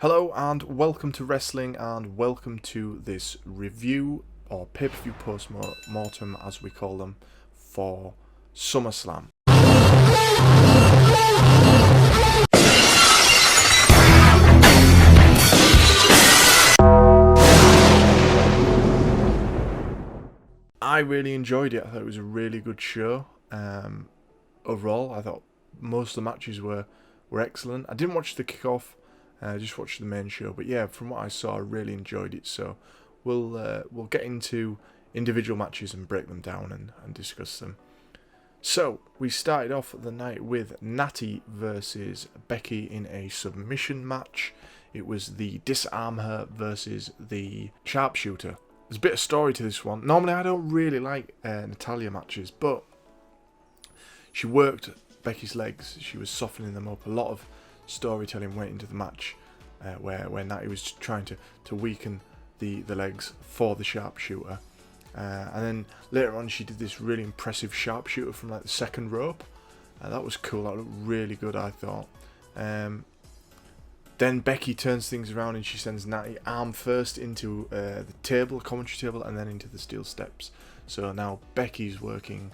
Hello and welcome to wrestling, and welcome to this review or pay-per-view post-mortem as we call them for SummerSlam. I really enjoyed it. I thought it was a really good show. Overall, I thought most of the matches were excellent. I didn't watch the kickoff. I just watched the main show, but yeah, from what I saw, I really enjoyed it. So we'll get into individual matches and break them down and discuss them. So we started off the night with Natty versus Becky in a submission match. It was the Disarm Her versus the Sharpshooter. There's a bit of story to this one. Normally I don't really like Natalya matches, but she worked Becky's legs. She was softening them up. A lot of storytelling went into the match where Natty was trying to weaken the legs for the Sharpshooter. And then later on she did this really impressive Sharpshooter from like the second rope. That was cool. That looked really good, I thought. Then Becky turns things around and she sends Natty arm first into the table, the commentary table, and then into the steel steps. So now Becky's working,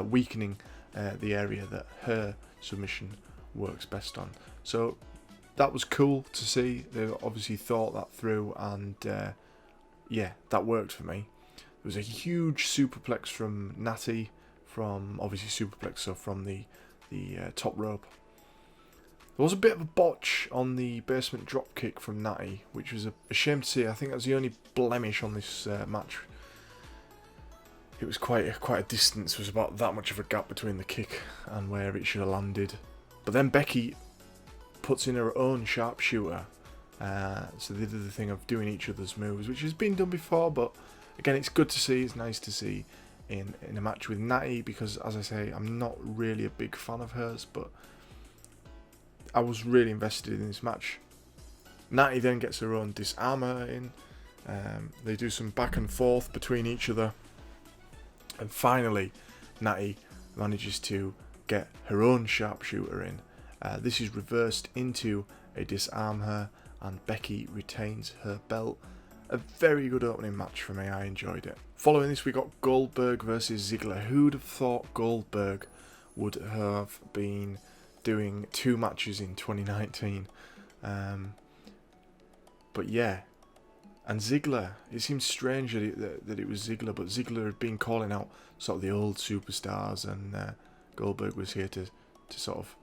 weakening the area that her submission works best on. So that was cool to see. They obviously thought that through, and yeah, that worked for me. There was a huge superplex from Natty, from obviously superplex, so from the top rope. There was a bit of a botch on the basement drop kick from Natty, which was a shame to see. I think that was the only blemish on this match. It was quite a distance. There was about that much of a gap between the kick and where it should have landed. But then Becky puts in her own Sharpshooter. So they did the thing of doing each other's moves, which has been done before, but again, it's good to see. It's nice to see in a match with Natty, because as I say, I'm not really a big fan of hers, but I was really invested in this match. Natty then gets her own Disarmer in. They do some back and forth between each other. And finally, Natty manages to get her own Sharpshooter in. This is reversed into a Disarm Her, and Becky retains her belt. A very good opening match for me. I enjoyed it. Following this, we got Goldberg versus Ziggler. Who'd have thought Goldberg would have been doing two matches in 2019? But yeah. And Ziggler, it seems strange that it was Ziggler, but Ziggler had been calling out sort of the old superstars, and Goldberg was here to sort of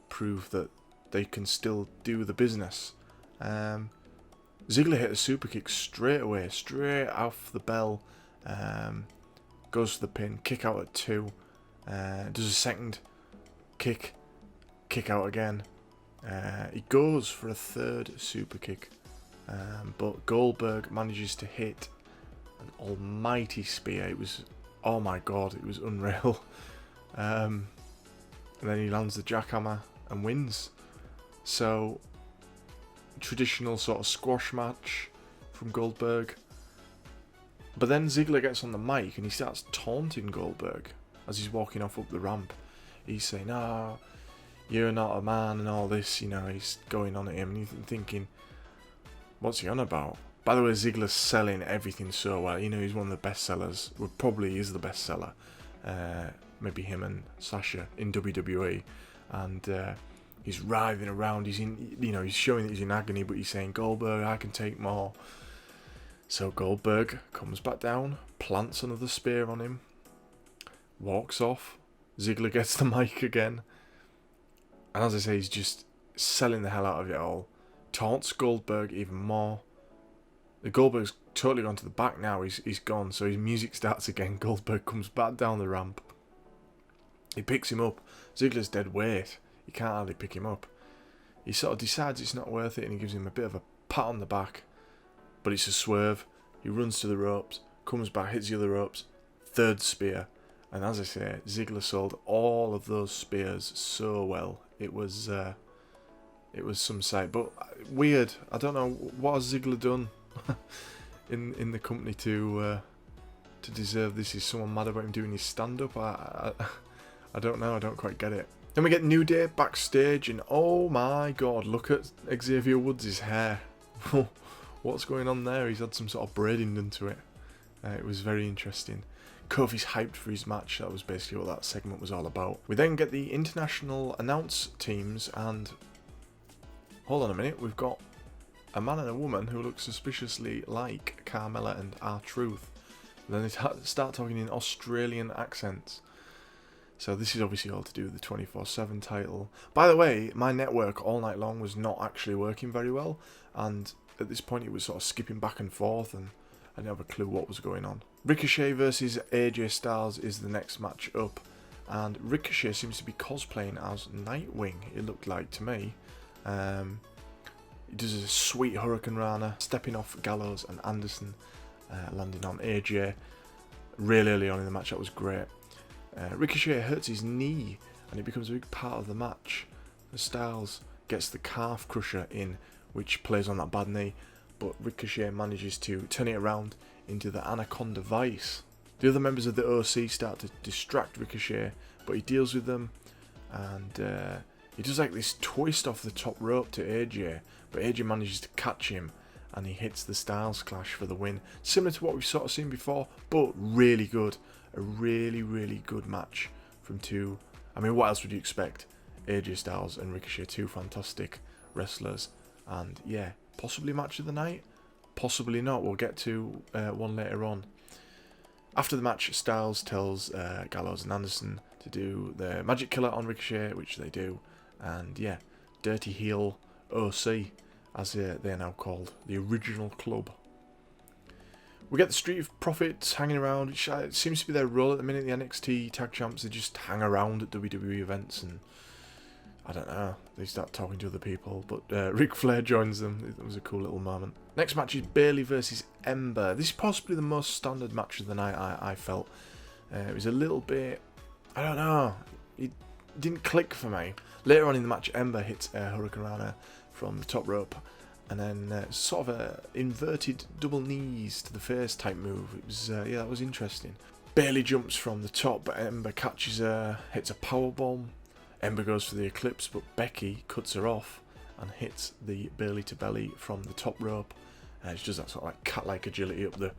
prove that they can still do the business. Ziggler hit a super kick straight away, straight off the bell, goes for the pin, kick out at 2, does a second kick out again. He goes for a third super kick. But Goldberg manages to hit an almighty spear. It was, oh my god, it was unreal. And then he lands the jackhammer and wins. So, traditional sort of squash match from Goldberg. But then Ziggler gets on the mic and he starts taunting Goldberg as he's walking off up the ramp. He's saying, "Ah, you're not a man," and all this, you know, he's going on at him, and you're thinking, what's he on about? By the way, Ziggler's selling everything so well. You know, he's one of the best sellers. Well, probably is the best seller. Maybe him and Sasha in WWE. And he's writhing around. He's in, you know, he's showing that he's in agony, but he's saying, "Goldberg, I can take more." So Goldberg comes back down, plants another spear on him, walks off. Ziggler gets the mic again. And as I say, he's just selling the hell out of it all. Taunts Goldberg even more. The Goldberg's totally gone to the back now. He's gone. So his music starts again. Goldberg comes back down the ramp. He picks him up. Ziggler's dead weight. He can't hardly pick him up. He sort of decides it's not worth it, and he gives him a bit of a pat on the back. But it's a swerve. He runs to the ropes, comes back, hits the other ropes. Third spear. And as I say, Ziggler sold all of those spears so well. It was some sight, but weird. I don't know, what has Ziggler done in the company to deserve this? Is someone mad about him doing his stand-up? I don't know. I don't quite get it. Then we get New Day backstage, and oh my god, look at Xavier Woods' hair. What's going on there? He's had some sort of braiding done to it. It was very interesting. Kofi's hyped for his match. That was basically what that segment was all about. We then get the international announce teams, and hold on a minute, we've got a man and a woman who look suspiciously like Carmella and R-Truth. Then they start talking in Australian accents. So this is obviously all to do with the 24/7 title. By the way, my network all night long was not actually working very well, and at this point it was sort of skipping back and forth, and I didn't have a clue what was going on. Ricochet versus AJ Styles is the next match up, and Ricochet seems to be cosplaying as Nightwing, it looked like to me. He does a sweet Hurricane Rana, stepping off Gallows and Anderson, landing on AJ really early on in the match. That was great. Ricochet hurts his knee, and it becomes a big part of the match. Styles gets the calf crusher in, which plays on that bad knee, but Ricochet manages to turn it around into the Anaconda Vice. The other members of the OC start to distract Ricochet, but he deals with them, and he does like this twist off the top rope to AJ, but AJ manages to catch him, and he hits the Styles Clash for the win. Similar to what we've sort of seen before, but really good. A really, really good match from two. I mean, what else would you expect? AJ Styles and Ricochet, two fantastic wrestlers. And yeah, possibly match of the night? Possibly not. We'll get to one later on. After the match, Styles tells Gallows and Anderson to do the Magic Killer on Ricochet, which they do. And yeah, Dirty Heel OC, as they're now called, the original club. We get the Street of Profits hanging around, which seems to be their role at the minute. The NXT Tag Champs, they just hang around at WWE events, and I don't know, they start talking to other people. But Ric Flair joins them. It was a cool little moment. Next match is Bayley versus Ember. This is possibly the most standard match of the night, I felt. It was a little bit, I don't know, it didn't click for me. Later on in the match, Ember hits Hurricane Rana from the top rope, and then sort of a inverted double knees to the face type move. It was yeah, that was interesting. Bayley jumps from the top, but Ember catches her, hits a powerbomb. Ember goes for the Eclipse, but Becky cuts her off and hits the Bayley to belly from the top rope. She does that sort of like cat-like agility up the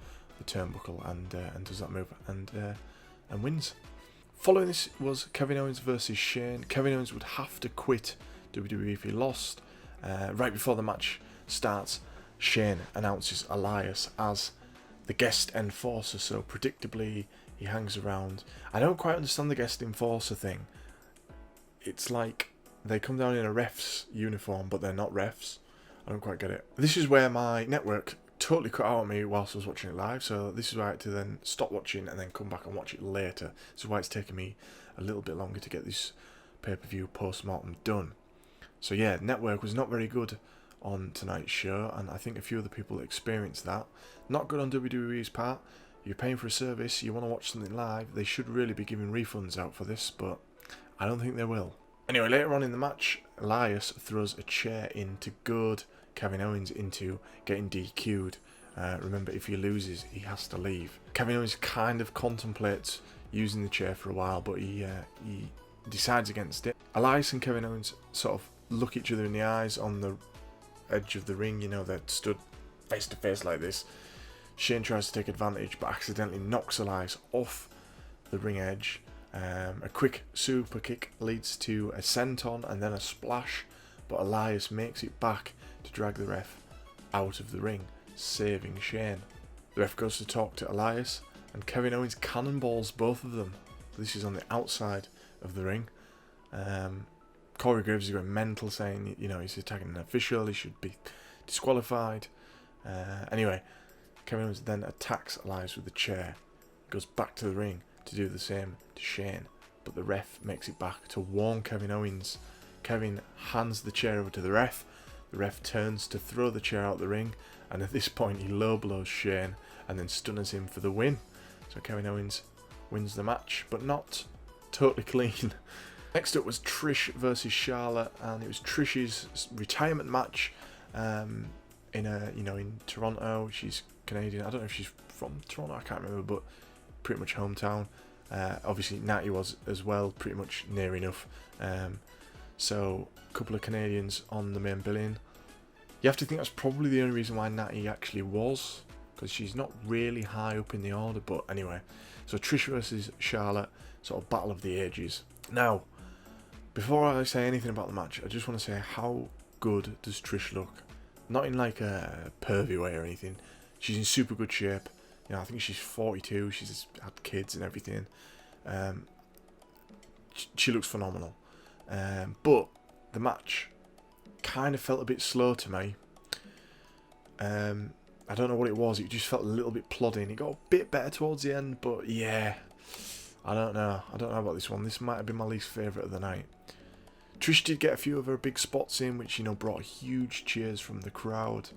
turnbuckle, and does that move, and wins. Following this was Kevin Owens versus Shane. Kevin Owens would have to quit WWE if he lost. Right before the match starts, Shane announces Elias as the guest enforcer, so predictably he hangs around. I don't quite understand the guest enforcer thing. It's like they come down in a ref's uniform, but they're not refs. I don't quite get it. This is where my network totally cut out on me whilst I was watching it live, so this is why I had to then stop watching and then come back and watch it later. This is why it's taken me a little bit longer to get this pay-per-view Post-Mortem done. So yeah, network was not very good on tonight's show, and I think a few other people experienced that. Not good on WWE's part. You're paying for a service, you want to watch something live, they should really be giving refunds out for this, but I don't think they will. Anyway, later on in the match, Elias throws a chair in to goad Kevin Owens into getting DQ'd. Remember, if he loses, he has to leave. Kevin Owens kind of contemplates using the chair for a while, but he decides against it. Elias and Kevin Owens sort of look each other in the eyes on the edge of the ring. You know, they're stood face to face like this. Shane tries to take advantage, but accidentally knocks Elias off the ring edge. A quick super kick leads to a senton and then a splash, but Elias makes it back to drag the ref out of the ring, saving Shane. The ref goes to talk to Elias, and Kevin Owens cannonballs both of them. This is on the outside of the ring. Corey Graves is going mental, saying, you know, he's attacking an official, he should be disqualified. Anyway, Kevin Owens then attacks Elias with the chair, goes back to the ring to do the same to Shane, but the ref makes it back to warn Kevin Owens. Kevin hands the chair over to the ref turns to throw the chair out the ring, and at this point he low blows Shane and then stuns him for the win. So Kevin Owens wins the match, but not totally clean. Next up was Trish versus Charlotte, and it was Trish's retirement match in Toronto. She's Canadian. I don't know if she's from Toronto, I can't remember, but pretty much hometown. Obviously, Natty was as well, pretty much near enough. So, a couple of Canadians on the main billing. You have to think that's probably the only reason why Natty actually was, because she's not really high up in the order. But anyway, so Trish versus Charlotte, sort of battle of the ages. Now, before I say anything about the match, I just want to say how good does Trish look? Not in like a pervy way or anything. She's in super good shape. You know, I think she's 42. She's had kids and everything. She looks phenomenal. But the match kind of felt a bit slow to me. I don't know what it was. It just felt a little bit plodding. It got a bit better towards the end, but yeah, I don't know. I don't know about this one. This might have been my least favourite of the night. Trish did get a few of her big spots in, which, you know, brought huge cheers from the crowd.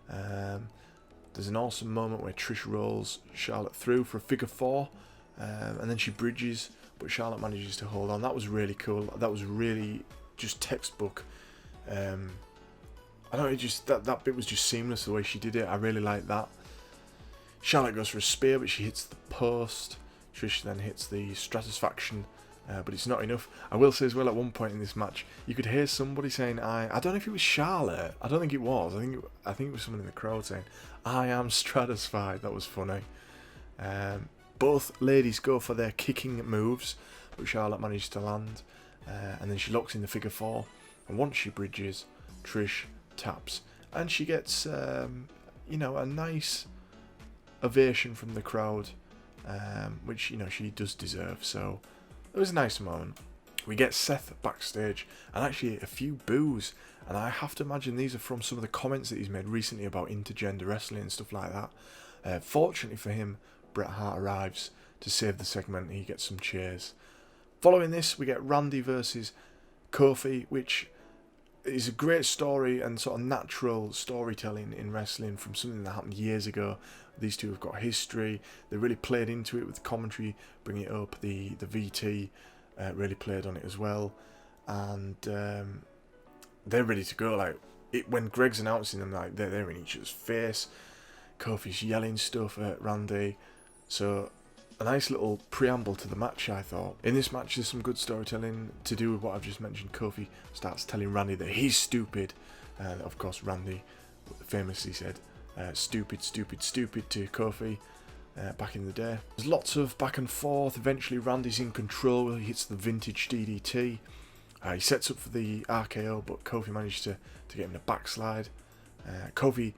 There's an awesome moment where Trish rolls Charlotte through for a figure 4, and then she bridges, but Charlotte manages to hold on. That was really cool. That was really just textbook. I don't know, it just that bit was just seamless the way she did it. I really like that. Charlotte goes for a spear, but she hits the post. Trish then hits the Stratusfaction, but it's not enough. I will say as well, at one point in this match, you could hear somebody saying, I don't know if it was Charlotte. I don't think it was. I think it was someone in the crowd saying, "I am stratisfied." That was funny. Both ladies go for their kicking moves, but Charlotte manages to land, and then she locks in the figure 4. And once she bridges, Trish taps, and she gets, you know, a nice ovation from the crowd, which, you know, she does deserve. So it was a nice moment. We get Seth backstage, and actually a few boos, and I have to imagine these are from some of the comments that he's made recently about intergender wrestling and stuff like that. Fortunately for him, Bret Hart arrives to save the segment, and he gets some cheers. Following this, we get Randy versus Kofi, which is a great story and sort of natural storytelling in wrestling from something that happened years ago. These two have got history. They really played into it with the commentary, bringing it up. The VT really played on it as well, and they're ready to go. Like when Greg's announcing them, like they're in each other's face. Kofi's yelling stuff at Randy. So a nice little preamble to the match, I thought. In this match, there's some good storytelling to do with what I've just mentioned. Kofi starts telling Randy that he's stupid. Of course, Randy famously said, stupid, stupid, stupid to Kofi back in the day. There's lots of back and forth. Eventually, Randy's in control. He hits the vintage DDT. He sets up for the RKO, but Kofi manages to get him to backslide. Kofi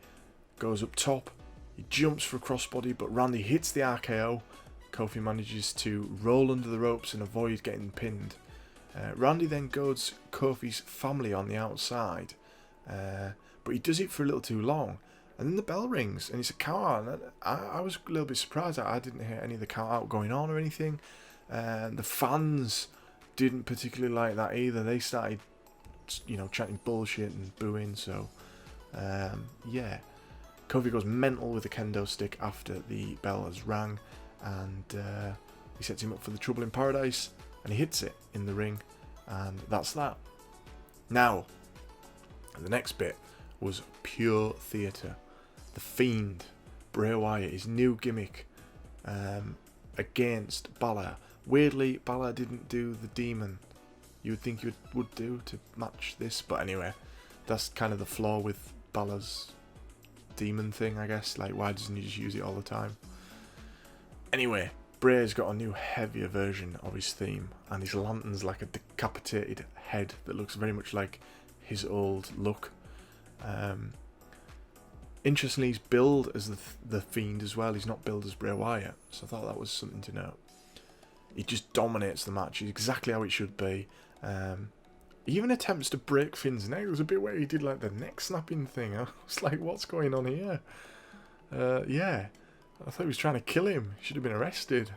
goes up top. He jumps for a crossbody, but Randy hits the RKO. Kofi manages to roll under the ropes and avoid getting pinned. Randy then goads Kofi's family on the outside, but he does it for a little too long. And then the bell rings, and it's a count out. And I was a little bit surprised that I didn't hear any of the count out going on or anything. The fans didn't particularly like that either. They started, you know, chatting bullshit and booing. So, yeah. Kofi goes mental with the kendo stick after the bell has rang, and he sets him up for the Trouble in Paradise, and he hits it in the ring, and that's that. Now, the next bit was pure theatre. The Fiend, Bray Wyatt, his new gimmick, against Balor. Weirdly, Balor didn't do the demon. You would think he would do to match this, but anyway, that's kind of the flaw with Balor's demon thing, I guess. Like, why doesn't he just use it all the time? Anyway, Bray's got a new heavier version of his theme, and his lantern's like a decapitated head that looks very much like his old look. Interestingly, he's billed as the Fiend as well. He's not billed as Bray Wyatt, so I thought that was something to note. He just dominates the match. He's exactly how it should be. He even attempts to break Finn's neck. There was a bit where he did like the neck snapping thing. I was like, what's going on here? Yeah, I thought he was trying to kill him. He should have been arrested.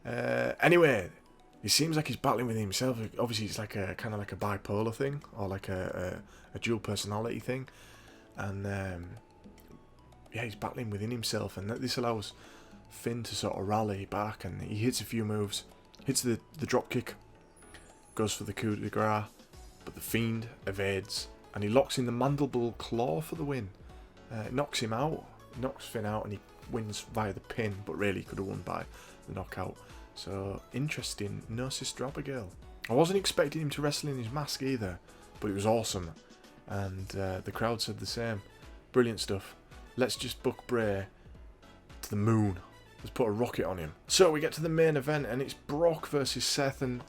Anyway, it seems like he's battling with himself. Obviously, it's like a kind of like a bipolar thing, or like a dual personality thing. And yeah, he's battling within himself, and this allows Finn to sort of rally back, and he hits a few moves, hits the drop kick, goes for the coup de grace, but the Fiend evades, and he locks in the mandible claw for the win. It knocks him out, knocks Finn out, and he wins via the pin, but really he could have won by the knockout. So, interesting. No Sister Abigail. I wasn't expecting him to wrestle in his mask either, but it was awesome. And the crowd said the same. Brilliant stuff. Let's just book Bray to the moon. Let's put a rocket on him. So we get to the main event, and it's Brock versus Seth, and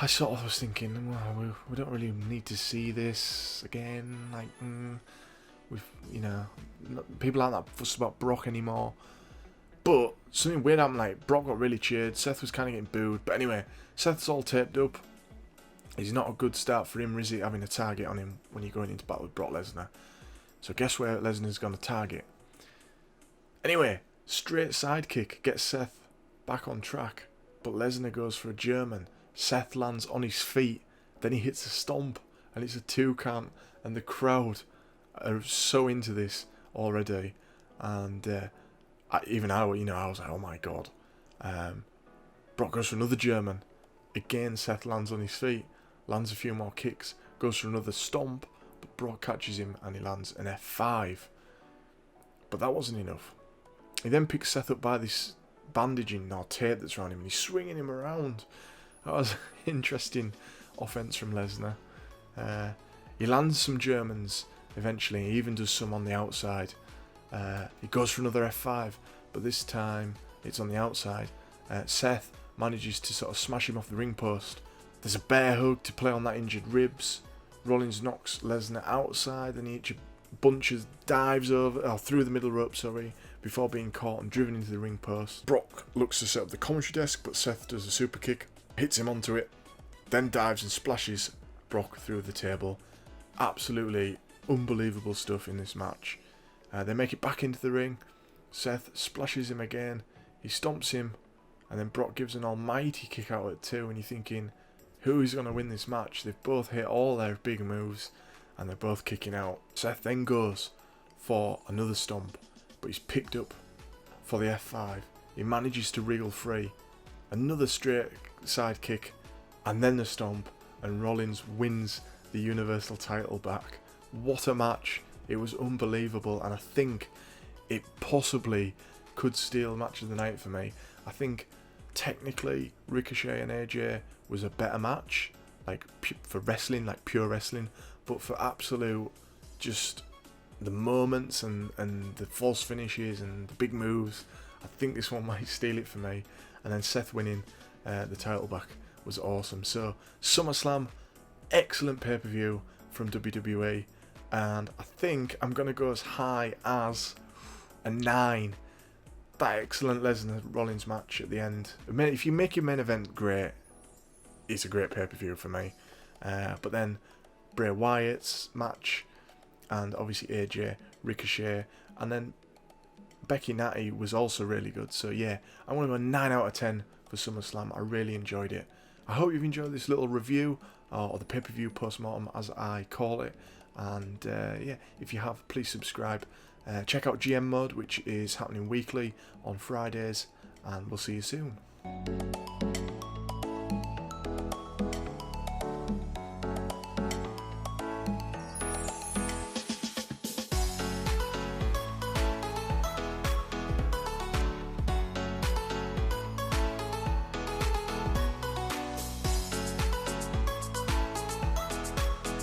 I sort of was thinking, well, we don't really need to see this again. Like, people aren't that fussed about Brock anymore. But something weird happened. Like, Brock got really cheered. Seth was kind of getting booed. But anyway, Seth's all taped up. It's not a good start for him, is it, having a target on him when you're going into battle with Brock Lesnar. So guess where Lesnar's going to target? Anyway, straight sidekick gets Seth back on track. But Lesnar goes for a German. Seth lands on his feet. Then he hits a stomp. And it's a 2 count. And the crowd are so into this already. And I was like, oh my god. Brock goes for another German. Again, Seth lands on his feet. Lands a few more kicks. Goes for another stomp. But Brock catches him and he lands an F5. But that wasn't enough. He then picks Seth up by this bandaging or tape that's around him. And he's swinging him around. That was an interesting offense from Lesnar. He lands some Germans eventually. He even does some on the outside. He goes for another F5. But this time it's on the outside. Seth manages to sort of smash him off the ring post. There's a bear hug to play on that injured ribs. Rollins knocks Lesnar outside, and he bunches dives through the middle rope, before being caught and driven into the ring post. Brock looks to set up the commentary desk, but Seth does a super kick, hits him onto it, then dives and splashes Brock through the table. Absolutely unbelievable stuff in this match. They make it back into the ring. Seth splashes him again. He stomps him, and then Brock gives an almighty kick out at 2, and you're thinking, who is going to win this match? They've both hit all their big moves, and they're both kicking out. Seth then goes for another stomp, but he's picked up for the F5. He manages to wriggle free. Another straight side kick, and then the stomp, and Rollins wins the Universal title back. What a match. It was unbelievable, and I think it possibly could steal match of the night for me. I think technically Ricochet and AJ was a better match, like for wrestling, like pure wrestling, but for absolute just the moments and the false finishes and the big moves, I think this one might steal it for me. And then Seth winning the title back was awesome. So SummerSlam, excellent pay-per-view from WWE, and I think I'm going to go as high as a 9. That excellent Lesnar Rollins match at the end. If you make your main event great, it's a great pay-per-view for me. But then Bray Wyatt's match, and obviously AJ, Ricochet, and then Becky Natty was also really good. So yeah, I'm going to go 9 out of 10 for SummerSlam. I really enjoyed it. I hope you've enjoyed this little review, or the pay-per-view post-mortem as I call it. And yeah, if you have, please subscribe. Check out GM Mode, which is happening weekly on Fridays, and we'll see you soon.